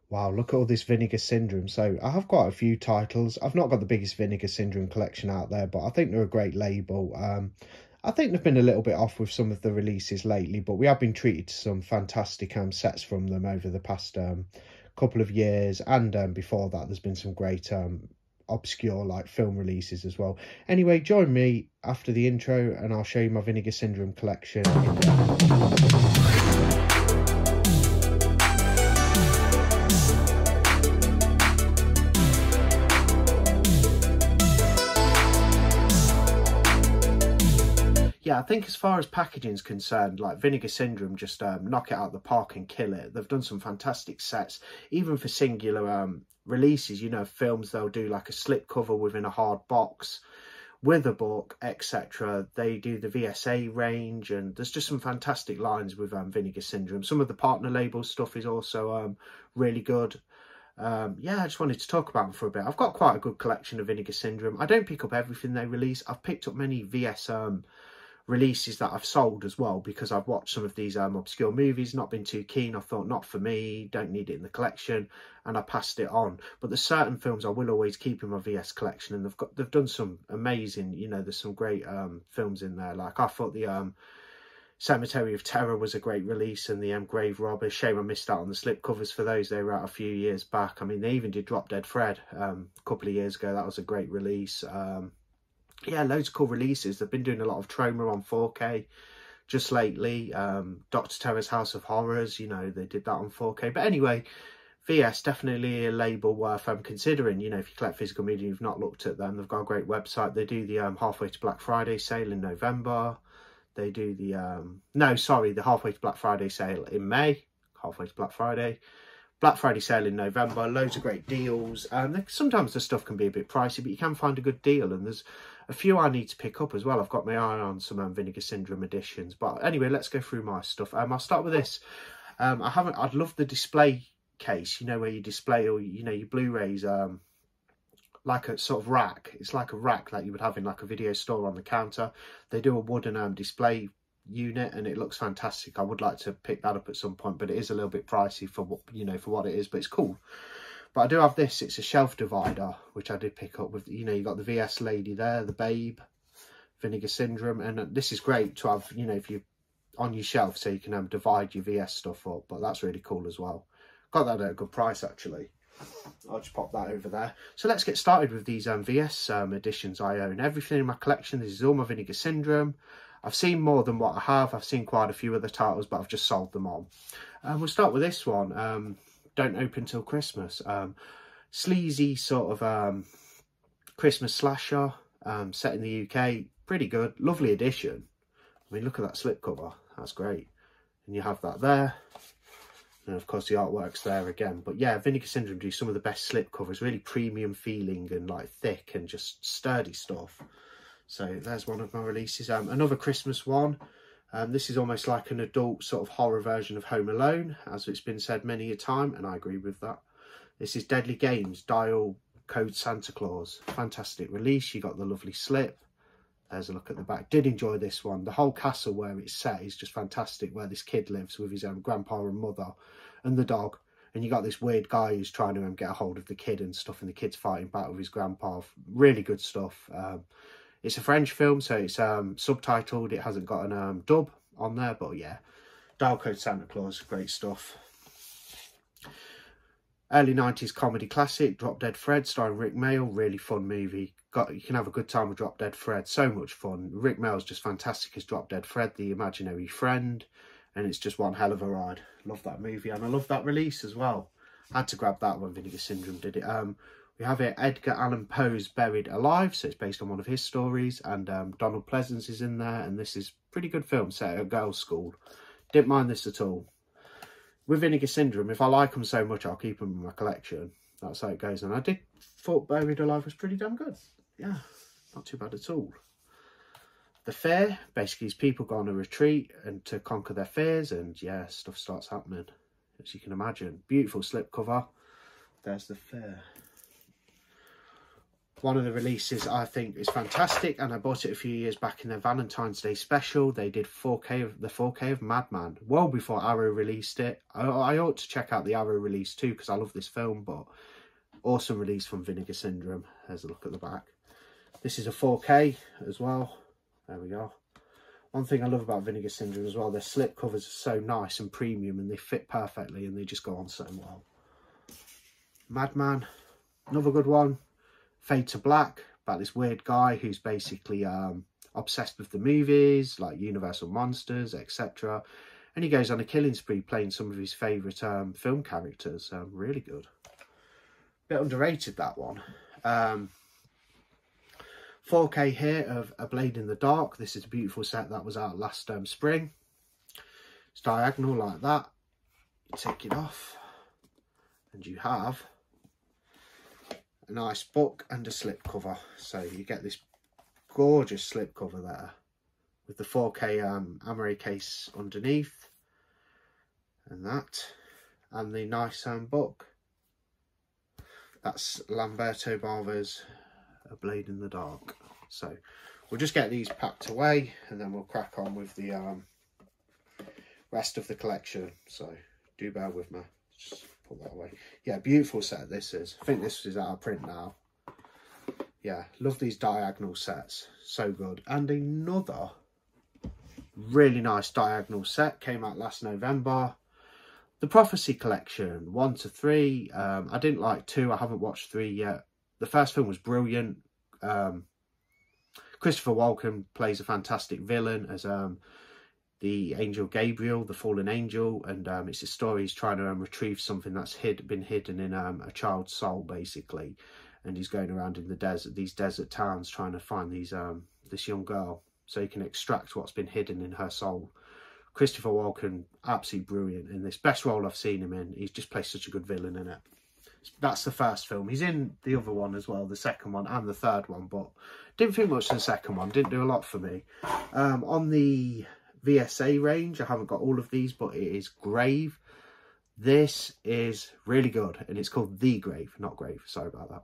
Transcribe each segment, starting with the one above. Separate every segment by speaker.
Speaker 1: Wow, look at all this Vinegar Syndrome. So I have quite a few titles. I've not got the biggest Vinegar Syndrome collection out there, but I think they're a great label. I think they've been a little bit off with some of the releases lately, but we have been treated to some fantastic sets from them over the past couple of years. And before that, there's been some great obscure like film releases as well. Anyway, join me after the intro and I'll show you my Vinegar Syndrome collection in depth. Yeah, I think as far as packaging is concerned, like Vinegar Syndrome just knock it out of the park and kill it. They've done some fantastic sets, even for singular releases, you know, films. They'll do like a slipcover within a hard box with a book, etc. They do the VSA range, and there's just some fantastic lines with Vinegar Syndrome. Some of the partner label stuff is also really good. Yeah, I just wanted to talk about them for a bit. I've got quite a good collection of Vinegar Syndrome. I don't pick up everything they release. I've picked up many VS releases that I've sold as well, because I've watched some of these obscure movies, not been too keen. I thought, not for me, don't need it in the collection, and I passed it on. But there's certain films I will always keep in my VS collection, and they've done some amazing, you know, there's some great films in there. Like I thought the Cemetery of Terror was a great release, and the Grave Robber. Shame I missed out on the slipcovers for those. They were out a few years back. I mean, they even did Drop Dead Fred a couple of years ago. That was a great release. Yeah, loads of cool releases. They've been doing a lot of Troma on 4K just lately. Dr. Terror's House of Horrors, you know, they did that on 4K. But anyway, VS, definitely a label worth considering. You know, if you collect physical media, you've not looked at them. They've got a great website. They do the halfway to Black Friday sale in November. They do the, the halfway to Black Friday sale in May. Halfway to Black Friday. Black Friday sale in November, loads of great deals. Sometimes the stuff can be a bit pricey, but you can find a good deal. And there's a few I need to pick up as well. I've got my eye on some Vinegar Syndrome editions. But anyway, let's go through my stuff. I'll start with this. I'd love the display case, you know, where you display or, you know, your Blu-rays, like a sort of rack. It's like a rack that you would have in like a video store on the counter. They do a wooden display unit, and it looks fantastic. I would like to pick that up at some point, but it is a little bit pricey for what, you know, for what it is, but it's cool. But I do have this. It's a shelf divider, which I did pick up with, you know, you got the VS lady there, the Babe, Vinegar Syndrome, and this is great to have, you know, if you on your shelf, so you can divide your VS stuff up. But that's really cool as well. Got that at a good price actually. I'll just pop that over there. So let's get started with these VS editions I own. Everything in my collection, this is all my Vinegar Syndrome. I've seen more than what I have. I've seen quite a few other titles, but I've just sold them on. We'll start with this one. Don't Open Till Christmas. Sleazy sort of Christmas slasher set in the UK. Pretty good. Lovely edition. I mean, look at that slipcover. That's great. And you have that there. And of course the artwork's there again. But yeah, Vinegar Syndrome do some of the best slipcovers. Really premium feeling and like thick and just sturdy stuff. So there's one of my releases. Another Christmas one. This is almost like an adult sort of horror version of Home Alone, as it's been said many a time, and I agree with that. This is Deadly Games, Dial Code Santa Claus. Fantastic release. You got the lovely slip. There's a look at the back. Did enjoy this one. The whole castle where it's set is just fantastic, where this kid lives with his own grandpa and mother and the dog. And you got this weird guy who's trying to get a hold of the kid and stuff, and the kid's fighting back with his grandpa. Really good stuff. It's a French film, so it's subtitled. It hasn't got an dub on there, but yeah. Dial Code Santa Claus, great stuff. Early 90s comedy classic, Drop Dead Fred, starring Rick Mayall. Really fun movie. You can have a good time with Drop Dead Fred. So much fun. Rick Mayall's just fantastic as Drop Dead Fred, the imaginary friend. And it's just one hell of a ride. Love that movie, and I love that release as well. Had to grab that when Vinegar Syndrome did it. We have it, Edgar Allan Poe's Buried Alive, so it's based on one of his stories, and Donald Pleasance is in there, and this is a pretty good film set at a girls' school. Didn't mind this at all. With Vinegar Syndrome, if I like them so much, I'll keep them in my collection. That's how it goes, and I did thought Buried Alive was pretty damn good. Yeah, not too bad at all. The Fair, basically, is people go on a retreat and to conquer their fears, and yeah, stuff starts happening, as you can imagine. Beautiful slipcover. There's The Fair. One of the releases I think is fantastic, and I bought it a few years back in their Valentine's Day special. They did 4K of Madman, well before Arrow released it. I ought to check out the Arrow release too, because I love this film, but awesome release from Vinegar Syndrome. There's a look at the back. This is a 4K as well. There we go. One thing I love about Vinegar Syndrome as well, their slip covers are so nice and premium, and they fit perfectly, and they just go on so well. Madman, another good one. Fade to Black, about this weird guy who's basically obsessed with the movies, like Universal Monsters, etc. And he goes on a killing spree playing some of his favourite film characters. Really good. Bit underrated, that one. 4K here of A Blade in the Dark. This is a beautiful set that was out last spring. It's diagonal like that. You take it off and you have a nice book and a slipcover. So you get this gorgeous slipcover there with the 4K Amaray case underneath and that, and the nice book. That's Lamberto Bava's A Blade in the Dark. So we'll just get these packed away and then we'll crack on with the rest of the collection. So do bear with me. Just put that away. Yeah, beautiful set this is. I think this is out of print now. Yeah, love these diagonal sets. So good. And another really nice diagonal set came out last November. The Prophecy Collection, 1 to 3. I didn't like 2. I haven't watched 3 yet. The first film was brilliant. Christopher Walken plays a fantastic villain as the angel Gabriel, the fallen angel, and it's a story. He's trying to retrieve something that's been hidden in a child's soul, basically, and he's going around in the desert, these desert towns, trying to find this young girl so he can extract what's been hidden in her soul. Christopher Walken, absolutely brilliant in this. Best role I've seen him in. He's just played such a good villain in it. That's the first film. He's in the other one as well, the second one and the third one, but didn't think much of the second one. Didn't do a lot for me. On the VSA range, I haven't got all of these, but it is Grave. This is really good, and it's called The Grave, not Grave. Sorry about that.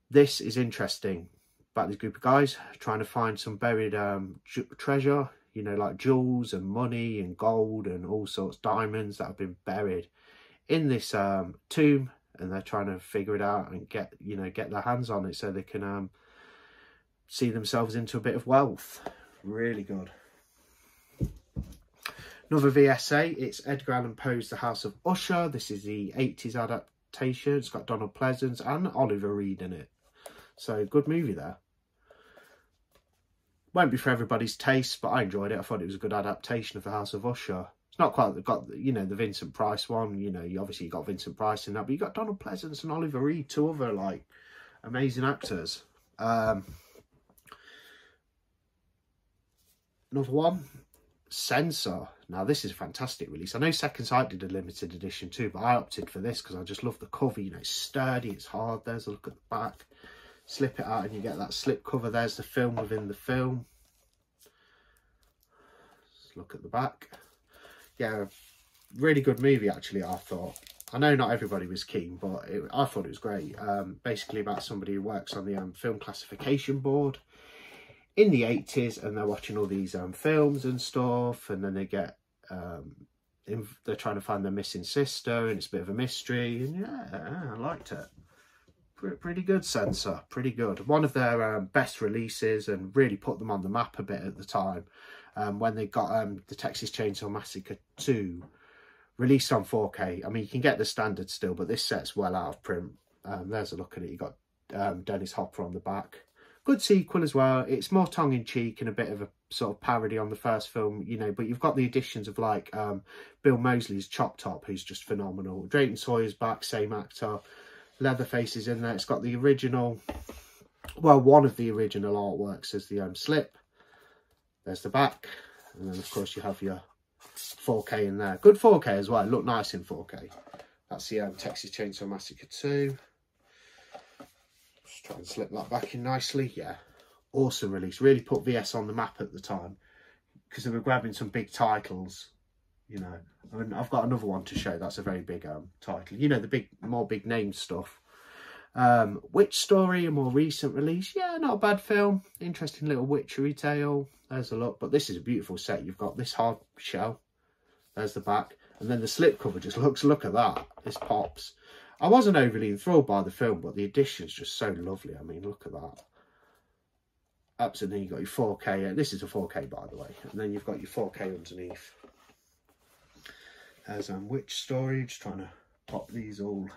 Speaker 1: This is interesting about this group of guys trying to find some buried treasure, you know, like jewels and money and gold and all sorts, diamonds that have been buried in this tomb, and they're trying to figure it out and get their hands on it so they can see themselves into a bit of wealth. Really good. Another VSA, it's Edgar Allan Poe's The House of Usher. This is the 80s adaptation. It's got Donald Pleasence and Oliver Reed in it. So, good movie there. Won't be for everybody's taste, but I enjoyed it. I thought it was a good adaptation of The House of Usher. It's not quite got, you know, the Vincent Price one. You know, you got Vincent Price in that, but you got Donald Pleasence and Oliver Reed, two other, like, amazing actors. Another one, Censor. Now, this is a fantastic release. I know Second Sight did a limited edition too, but I opted for this because I just love the cover. You know, it's sturdy, it's hard. There's a look at the back. Slip it out and you get that slip cover. There's the film within the film. Let's look at the back. Yeah, really good movie, actually, I thought. I know not everybody was keen, but I thought it was great. Basically about somebody who works on the film classification board in the 80s, and they're watching all these films and stuff, and then they get they're trying to find their missing sister, and it's a bit of a mystery, and yeah, I liked it. Pretty good, Censor, pretty good. One of their best releases, and really put them on the map a bit at the time, when they got the Texas Chainsaw Massacre 2 released on 4K. I mean, you can get the standard still, but this set's well out of print. There's a look at it. You got Dennis Hopper on the back. Good sequel as well. It's more tongue-in-cheek and a bit of a sort of parody on the first film, you know, but you've got the additions of, like, Bill Moseley's Chop Top, who's just phenomenal. Drayton Sawyer's back, same actor. Leatherface is in there. It's got the original, well, one of the original artworks as the slip. There's the back. And then, of course, you have your 4K in there. Good 4K as well. Look nice in 4K. That's the Texas Chainsaw Massacre 2. Just try and slip that back in nicely. Yeah, awesome release. Really put VS on the map at the time because they were grabbing some big titles, you know. I mean, I've got another one to show. That's a very big title. You know, the more big name stuff. Witch Story, a more recent release. Yeah, not a bad film. Interesting little witchery tale. There's a look. But this is a beautiful set. You've got this hard shell. There's the back. And then the slipcover just look at that. This pops. I wasn't overly enthralled by the film, but the edition's just so lovely. I mean, look at that. Absolutely, you've got your 4K. This is a 4K, by the way. And then you've got your 4K underneath. There's Witch Story. Just trying to pop these all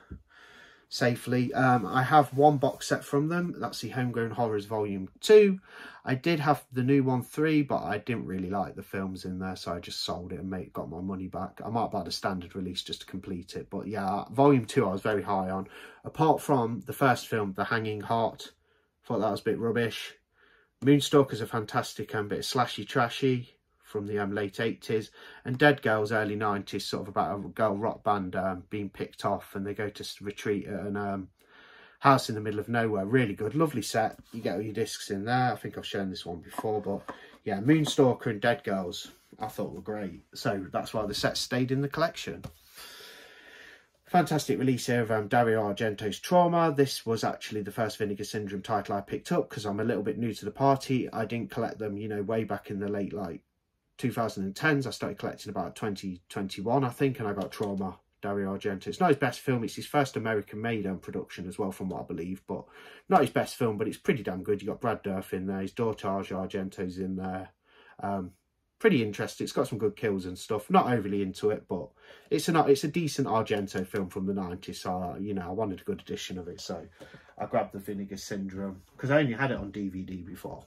Speaker 1: safely. I have one box set from them. That's the Homegrown Horrors Volume 2. I did have the new one 3, but I didn't really like the films in there, so I just sold it and got my money back. I might buy the standard release just to complete it. But yeah, Volume 2 I was very high on. Apart from the first film, The Hanging Heart, thought that was a bit rubbish. Moonstalker's a fantastic bit of slashy trashy from the late 80s, and Dead Girls early 90s, sort of about a girl rock band being picked off, and they go to retreat at an house in the middle of nowhere. Really good, lovely set. You get all your discs in there. I think I've shown this one before, but yeah, Moonstalker and Dead Girls I thought were great, so that's why the set stayed in the collection. Fantastic release here of Dario Argento's Trauma. This was actually the first Vinegar Syndrome title I picked up because I'm a little bit new to the party. I didn't collect them, you know, way back in the late 2010s. I started collecting about 2021, I think, and I got Trauma, Dario Argento. It's not his best film. It's his first American-made production as well, from what I believe, but not his best film, but it's pretty damn good. You got Brad Dourif in there. His daughter Argento's in there. Pretty interesting. It's got some good kills and stuff. Not overly into it, but it's a decent Argento film from the 90s. So, you know, I wanted a good edition of it, so I grabbed the Vinegar Syndrome because I only had it on DVD before.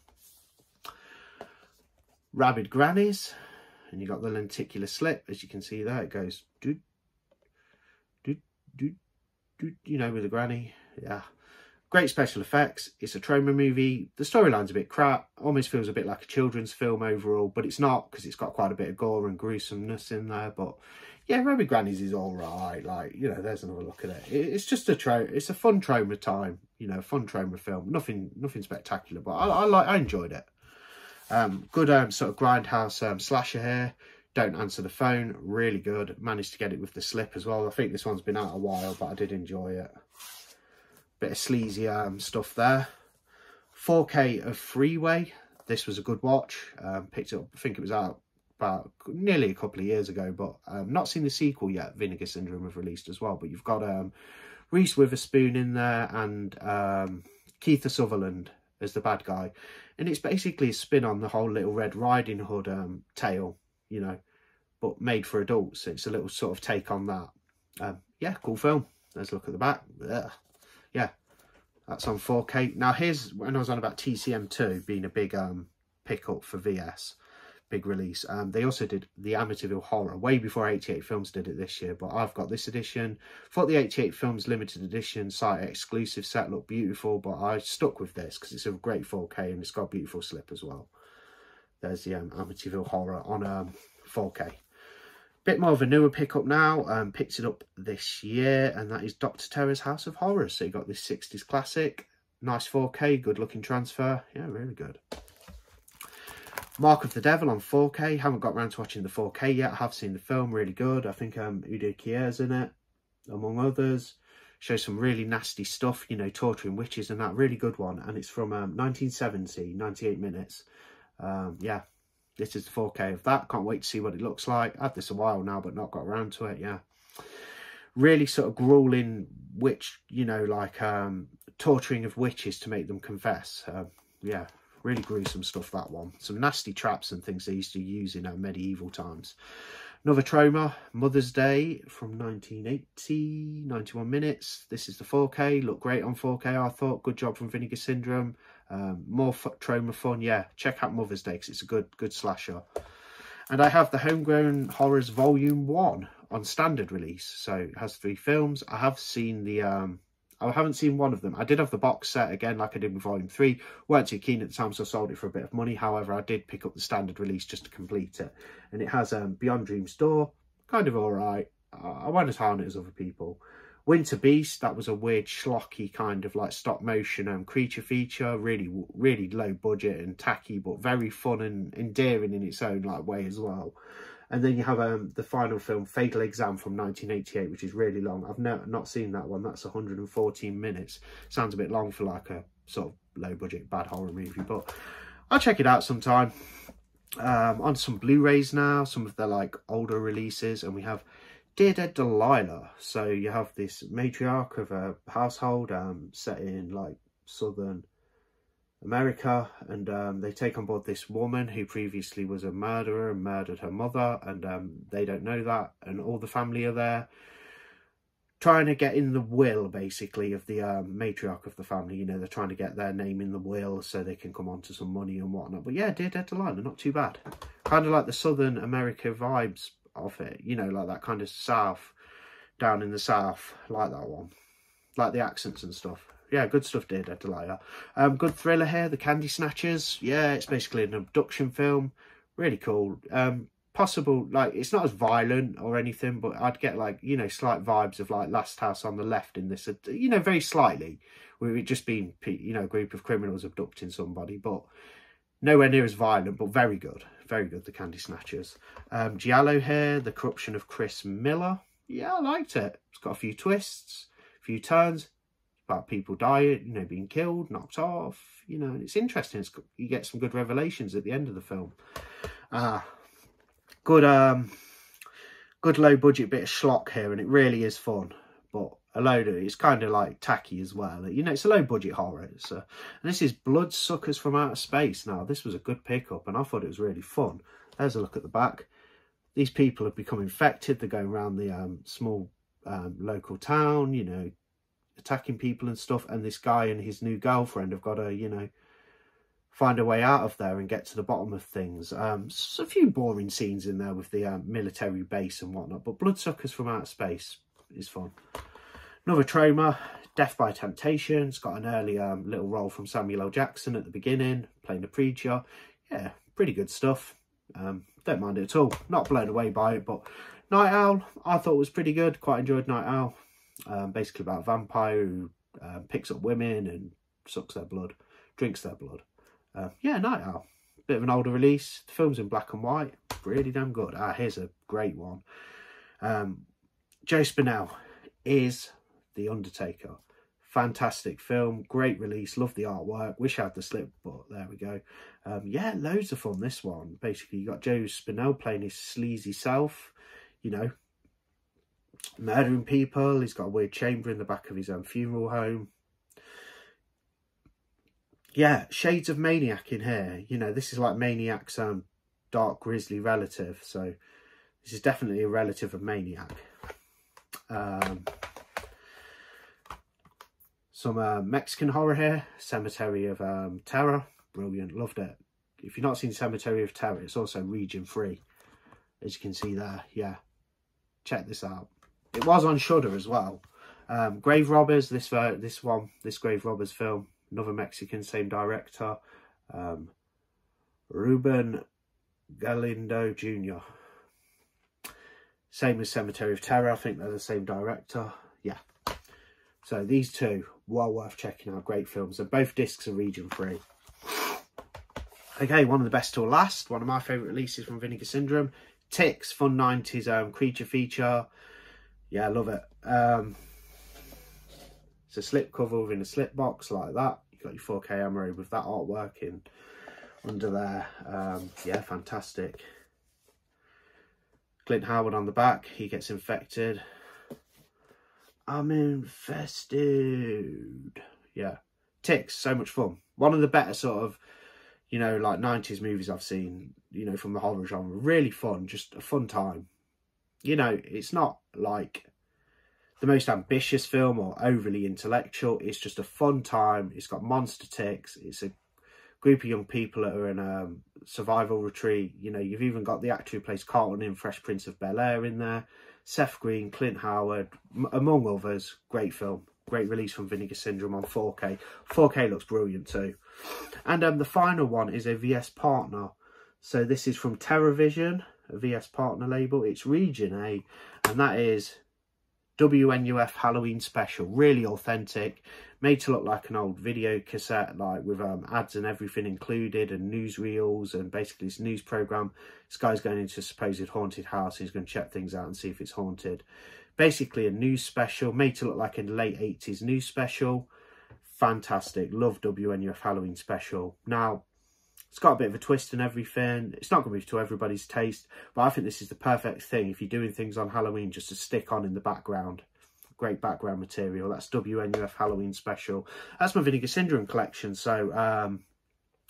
Speaker 1: Rabid Grannies, and you got the lenticular slip, as you can see there. It goes doot, doot, doot, doot, you know, with the granny. Yeah, great special effects. It's a trauma movie. The storyline's a bit crap. Almost feels a bit like a children's film overall, but it's not, because it's got quite a bit of gore and gruesomeness in there. But yeah, Rabid Grannies is all right. Like, you know, there's another look at it. It's just it's a fun trauma time, you know, fun trauma film. Nothing spectacular, but I enjoyed it. Good sort of grindhouse slasher here. Don't Answer the Phone, really good. Managed to get it with the slip as well. I think this one's been out a while, but I did enjoy it. Bit of sleazy stuff there. 4K of Freeway. This was a good watch. Picked it up, I think it was out about nearly a couple of years ago, but not seen the sequel yet. Vinegar Syndrome have released as well, but you've got Reese Witherspoon in there and Keith Sutherland as the bad guy, and it's basically a spin on the whole Little Red Riding Hood tale, you know, but made for adults. It's a little sort of take on that. Yeah, cool film. Let's look at the back. Ugh. Yeah, that's on 4K. Now here's when I was on about TCM2 being a big pickup for VS, big release. They also did the Amityville Horror way before 88 Films did it this year, but I've got this edition. Thought the 88 Films limited edition site exclusive set looked beautiful, but I stuck with this because it's a great 4K and it's got a beautiful slip as well. There's the Amityville Horror on 4K. Bit more of a newer pickup now. Picked it up this year, and that is Dr. Terror's House of Horrors. So you got this 60s classic, nice 4K, good looking transfer. Yeah, really good. Mark of the Devil on 4K. Haven't got around to watching the 4K yet. I have seen the film, really good. I think Udo Kier's in it, among others. Shows some really nasty stuff, you know, torturing witches and that. Really good one. And it's from 1970, 98 minutes. Yeah, this is the 4K of that. Can't wait to see what it looks like. I've had this a while now, but not got around to it, yeah. Really sort of grueling witch, you know, like torturing of witches to make them confess. Yeah. Really gruesome stuff, that one. Some nasty traps and things they used to use in medieval times. Another trauma, Mother's Day from 1980, 91 minutes. This is the 4K. Looked great on 4K, I thought. Good job from Vinegar Syndrome. More trauma fun. Yeah, check out Mother's Day because it's a good slasher. And I have the Homegrown Horrors Volume 1 on standard release. So it has 3 films. I have seen the... I haven't seen one of them. I did have the box set again, like I did with Volume 3. Weren't too keen at the time, so I sold it for a bit of money. However, I did pick up the standard release just to complete it. And it has Beyond Dream's Door, kind of alright. I went as high on it as other people. Winter Beast, that was a weird schlocky kind of like stop motion creature feature. Really low budget and tacky, but very fun and endearing in its own like way as well. And then you have the final film, Fatal Exam from 1988, which is really long. I've not seen that one. That's 114 minutes. Sounds a bit long for like a sort of low budget bad horror movie, but I'll check it out sometime. On some Blu-rays now, some of the like older releases, and we have Dear Dead Delilah. So you have this matriarch of a household set in like southern America, and they take on board this woman who previously was a murderer and murdered her mother, and they don't know that, and all the family are there trying to get in the will, basically, of the matriarch of the family. You know, they're trying to get their name in the will so they can come on to some money and whatnot. But yeah, Dear Dead Delilah, not too bad. Kind of like the Southern America vibes of it, you know, like that kind of south, down in the south, like that one. Like the accents and stuff. Yeah, good stuff, Dear Dead Delilah. Good thriller here, The Candy Snatchers. Yeah, it's basically an abduction film. Really cool. Possible, like, it's not as violent or anything, but I'd get, like, you know, slight vibes of, like, Last House on the Left in this, you know, very slightly, with it just being, you know, a group of criminals abducting somebody, but nowhere near as violent, but very good, The Candy Snatchers. Giallo here, The Corruption of Chris Miller. Yeah, I liked it. It's got a few twists, a few turns, about people dying, you know, being killed, knocked off, you know, and it's interesting. You get some good revelations at the end of the film. Good low budget bit of schlock here, and it really is fun, but a load of it's kind of like tacky as well. You know, it's a low budget horror. And this is Bloodsuckers from Outer Space. Now, this was a good pickup, and I thought it was really fun. There's a look at the back. These people have become infected. They're going around the small local town, you know, attacking people and stuff. And this guy and his new girlfriend have got to, you know, find a way out of there and get to the bottom of things. A few boring scenes in there with the military base and whatnot, but Bloodsuckers from Outer Space is fun. Another Trauma, Death by Temptation. It's got an early little role from Samuel L. Jackson at the beginning, playing the preacher. Yeah, pretty good stuff. Don't mind it at all. Not blown away by it, but Night Owl, I thought was pretty good. Quite enjoyed Night Owl. Basically about a vampire who picks up women and sucks their blood, drinks their blood. Yeah, Night Owl. Bit of an older release. The film's in black and white. Really damn good. Here's a great one. Joe Spinell is The Undertaker. Fantastic film. Great release. Love the artwork. Wish I had the slip, but there we go. Yeah, loads of fun, this one. Basically, you got Joe Spinell playing his sleazy self. You know, murdering people. He's got a weird chamber in the back of his funeral home. Yeah, shades of Maniac in here. You know, this is like Maniac's dark grisly relative. So this is definitely a relative of Maniac. Some Mexican horror here. Cemetery of Terror. Brilliant. Loved it. If you've not seen Cemetery of Terror, it's also region free. As you can see there. Yeah. Check this out. It was on Shudder as well. Grave Robbers. This Grave Robbers film. Another Mexican, same director, Ruben Galindo Jr. Same as Cemetery of Terror. I think they're the same director. Yeah. So these two, well worth checking out. Great films. And both discs are region free. Okay, one of the best till last. One of my favourite releases from Vinegar Syndrome. Ticks, fun 90s creature feature. Yeah, I love it. It's a slip cover within a slip box like that. You've got your 4K Emery with that artwork in under there. Yeah, fantastic. Clint Howard on the back. He gets infected. I'm infested. Yeah. Ticks, so much fun. One of the better sort of, you know, like 90s movies I've seen, you know, from the horror genre. Really fun, just a fun time. You know, it's not like the most ambitious film or overly intellectual. It's just a fun time. It's got monster ticks. It's a group of young people that are in a survival retreat. You know, you've even got the actor who plays Carlton in Fresh Prince of Bel-Air in there. Seth Green, Clint Howard, among others. Great film. Great release from Vinegar Syndrome on 4K. 4K looks brilliant too. And the final one is a VS partner. So this is from TerraVision, a VS partner label. It's Region A, and that is WNUF Halloween special, really authentic, made to look like an old video cassette, like with ads and everything included, and newsreels, and basically this news program. This guy's going into a supposed haunted house. He's going to check things out and see if it's haunted. Basically a news special, made to look like a late 80s news special. Fantastic. Love WNUF Halloween special. Now, it's got a bit of a twist and everything. It's not going to be to everybody's taste, but I think this is the perfect thing if you're doing things on Halloween, just to stick on in the background. Great background material. That's WNUF Halloween special. That's my Vinegar Syndrome collection. So,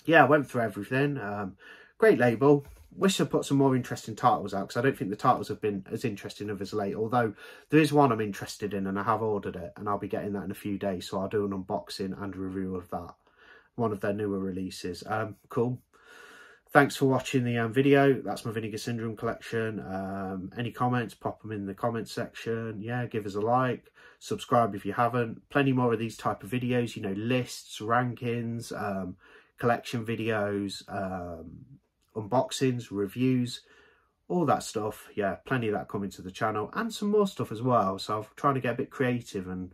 Speaker 1: yeah, I went through everything. Great label. Wish I'd put some more interesting titles out, because I don't think the titles have been as interesting as late. Although there is one I'm interested in and I have ordered it, and I'll be getting that in a few days. So I'll do an unboxing and a review of that. One of their newer releases. Cool. Thanks for watching the video. That's my Vinegar Syndrome collection. Any comments, pop them in the comment section. Yeah, give us a like, subscribe if you haven't. Plenty more of these type of videos, you know, lists, rankings, collection videos, unboxings, reviews, all that stuff. Yeah, plenty of that coming to the channel, and some more stuff as well. So I'm trying to get a bit creative and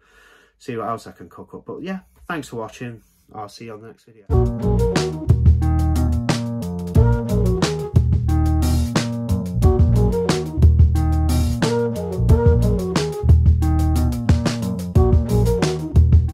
Speaker 1: see what else I can cook up. But yeah, thanks for watching. I'll see you on the next video.